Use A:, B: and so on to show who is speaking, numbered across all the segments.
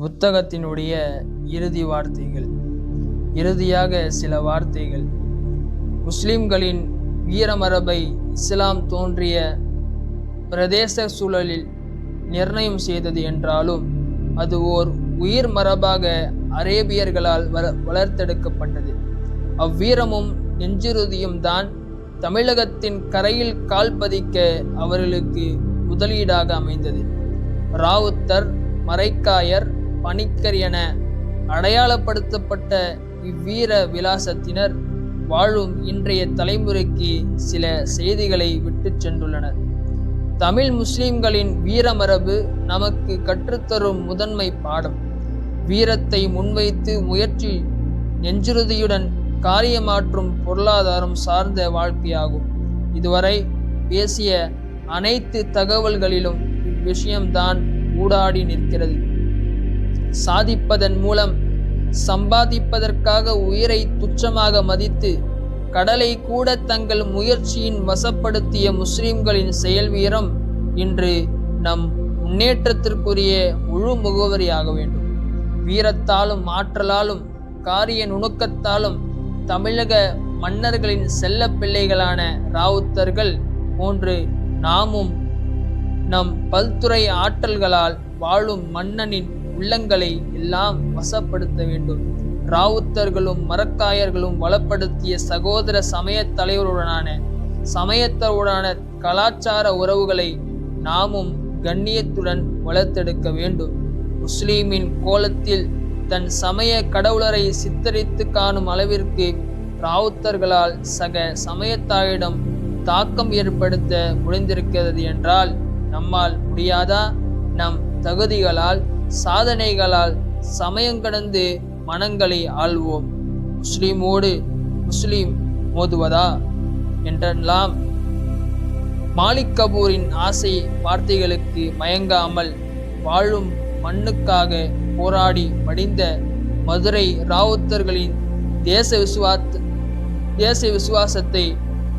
A: புத்தகத்தினுடைய இறுதியாக சில வார்த்தைகள். முஸ்லிம்களின் வீரமரபை இஸ்லாம் தோன்றிய பிரதேச சூழலில் நிர்ணயம் செய்தது என்றாலும் அது ஓர் உயிர் மரபாக அரேபியர்களால் வளர்த்தெடுக்கப்பட்டது. அவ்வீரமும் நெஞ்சுறுதியும் தான் தமிழகத்தின் கரையில் கால் பதிக்க அவர்களுக்கு முதலீடாக அமைந்தது. ராவுத்தர், மரைக்காயர், பணிக்கர் என அடையாளப்படுத்தப்பட்ட இவ்வீர விலாசத்தினர் வாழும் இன்றைய தலைமுறைக்கு சில செய்திகளை விட்டு சென்றுள்ளனர். தமிழ் முஸ்லிம்களின் வீரமரபு நமக்கு கற்றுத்தரும் முதன்மை பாடம் வீரத்தை முன்வைத்து முயற்சி, நெஞ்சுறுதியுடன் காரியமாற்றும் பொருளாதாரம் சார்ந்த வாழ்க்கையாகும். இதுவரை பேசிய அனைத்து தகவல்களிலும் இவ்விஷயம்தான் ஊடாடி நிற்கிறது. சாதிப்பதன் மூலம் சம்பாதிப்பதற்காக உயிரை துச்சமாக மதித்து கடலை கூட தங்கள் முயற்சியின் வசப்படுத்திய முஸ்லிம்களின் செயல் வீரம் இன்று நம் முன்னேற்றத்திற்குரிய முழு முகவரியாக வேண்டும். வீரத்தாலும் ஆற்றலாலும் காரிய நுணுக்கத்தாலும் தமிழக மன்னர்களின் செல்ல பிள்ளைகளான ராவுத்தர்கள் போன்று நாமும் நம் பல்துறை ஆற்றல்களால் வாழும் மன்னனின் உள்ளங்களை எல்லாம் வசப்படுத்த வேண்டும். ராவுத்தர்களும் மரக்காயர்களும் வளப்படுத்திய சகோதர சமயத்தருடனான கலாச்சார உறவுகளை நாமும் கண்ணியத்துடன் வளர்த்தெடுக்க வேண்டும். முஸ்லிமின் கோலத்தில் தன் சமய கடவுளரை சித்தரித்து காணும் அளவிற்கு ராவுத்தர்களால் சக சமயத்தாரிடம் தாக்கம் ஏற்படுத்த முடிந்திருக்கிறது என்றால் நம்மால் முடியாதா? நம் தகுதிகளால் சாதனைகளால் சமயங்கடந்து மனங்களை ஆள்வோம். முஸ்லிமோடு முஸ்லிம் மோதுவதா என்றெல்லாம் மாலிக் கபூரின் ஆசை வார்த்தைகளுக்கு மயங்காமல் வாழும் மண்ணுக்காக போராடி மடிந்த மதுரை ராவுத்தர்களின் தேச விசுவாசத்தை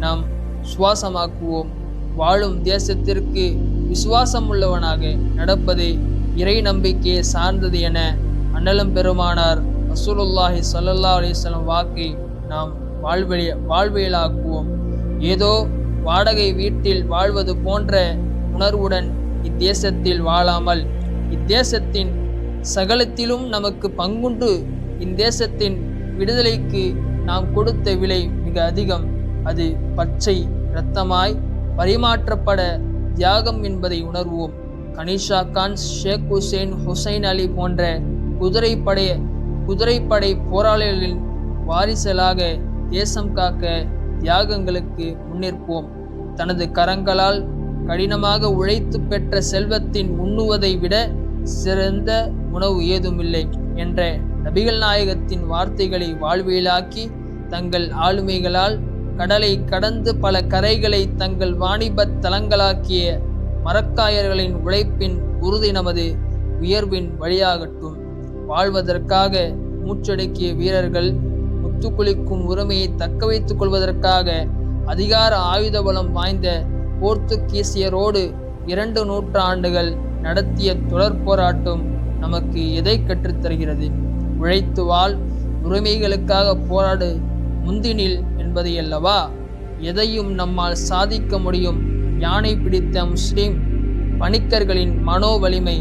A: நாம் சுவாசமாக்குவோம். வாழும் தேசத்திற்கு விசுவாசம் உள்ளவனாக நடப்பது இறை நம்பிக்கையை சார்ந்தது என அண்ணலம் பெருமானார் ரசூலுல்லாஹி ஸல்லல்லாஹு அலைஹி வஸல்லம் வாக்கை நாம் வாழ்வியலாக்குவோம். ஏதோ வாடகை வீட்டில் வாழ்வது போன்ற உணர்வுடன் இத்தேசத்தில் வாழாமல் இத்தேசத்தின் சகலத்திலும் நமக்கு பங்குண்டு இத்தேசத்தின் விடுதலைக்கு நாம் கொடுத்த விலை மிக அதிகம். அது பச்சை இரத்தமாய் பரிமாற்றப்பட தியாகம் என்பதை உணர்வோம். கனிஷா கான், ஷேக் ஹுசைன் அலி போன்ற குதிரைப்படை போராளிகளின் வாரிசலாக தேசம் காக்க தியாகங்களுக்கு முன்னிற்போம். தனது கரங்களால் கடினமாக உழைத்து பெற்ற செல்வத்தின் உண்ணுவதை விட சிறந்த உணவு ஏதுமில்லை என்ற நபிகள் நாயகத்தின் வார்த்தைகளை வாழ்வியலாக்கி தங்கள் ஆளுமைகளால் கடலை கடந்து பல கரைகளை தங்கள் வாணிபத் தலங்களாக்கிய மரக்காயர்களின் உழைப்பின் உறுதி நமது உயர்வின் வழியாகட்டும். வாழ்வதற்காக மூச்சடக்கிய வீரர்கள் முத்துக்குளிக்கும் உரிமையை தக்க வைத்துக் கொள்வதற்காக அதிகார ஆயுத பலம் வாய்ந்த போர்த்துகீசியரோடு 2 நூற்றாண்டுகள் நடத்திய தொடர் போராட்டம் நமக்கு எதை கற்றுத்தருகிறது? உழைத்து வாழ், உரிமைகளுக்காக போராடு, முந்தினில் என்பதையல்லவா? எதையும் நம்மால் சாதிக்க முடியும். யானை பிடித்த முஸ்லிம் பணிக்கர்களின் மனோ வலிமை,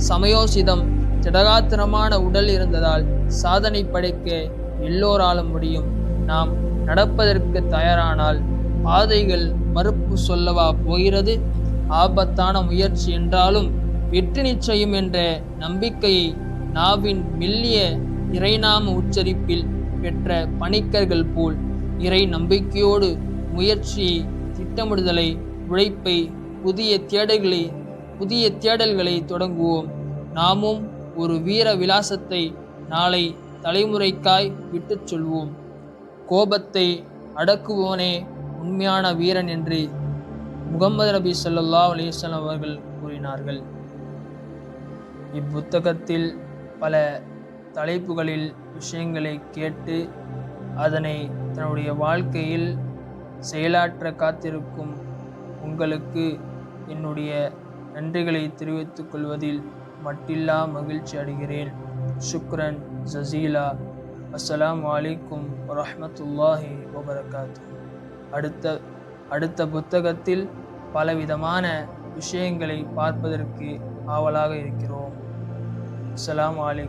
A: சமயோசிதம், திடகாத்திரமான உடல் இருந்ததால் சாதனை படைக்க எல்லோராலும் முடியும். நாம் நடப்பதற்கு தயாரானால் பாதைகள் மறுப்பு சொல்லவா போகிறது? ஆபத்தான முயற்சி என்றாலும் வெற்றி நிச்சயம் என்ற நம்பிக்கையை நாவின் மெல்லிய இறைநாம உச்சரிப்பில் பெற்ற பணிக்கர்கள் போல் இறை நம்பிக்கையோடு முயற்சியை, திட்டமிடுதலை, உழைப்பை, புதிய தேடல்களை தொடங்குவோம். நாமும் ஒரு வீர விலாசத்தை நாளை தலைமுறைக்காய் விட்டுச் சொல்வோம். கோபத்தை அடக்குவோனே உண்மையான வீரன் என்று முகமது நபி ஸல்லல்லாஹு அலைஹி வஸல்லம் அவர்கள் கூறினார்கள். இப்புத்தகத்தில் பல தலைப்புகளில் விஷயங்களை கேட்டு அதனை தன்னுடைய வாழ்க்கையில் செயலாற்ற காத்திருக்கும் உங்களுக்கு என்னுடைய நன்றிகளை தெரிவித்துக் கொள்வதில் மட்டில்லா மகிழ்ச்சி அடைகிறேன். ஷுக்ரன் ஜசீலா. அஸ்ஸலாமு அலைக்கும் வரஹ்மத்துல்லாஹி வபரகாத்துஹு. அடுத்த புத்தகத்தில் பலவிதமான விஷயங்களை பார்ப்பதற்கு ஆவலாக இருக்கிறோம். அஸ்ஸலாமு அலைக்கும்.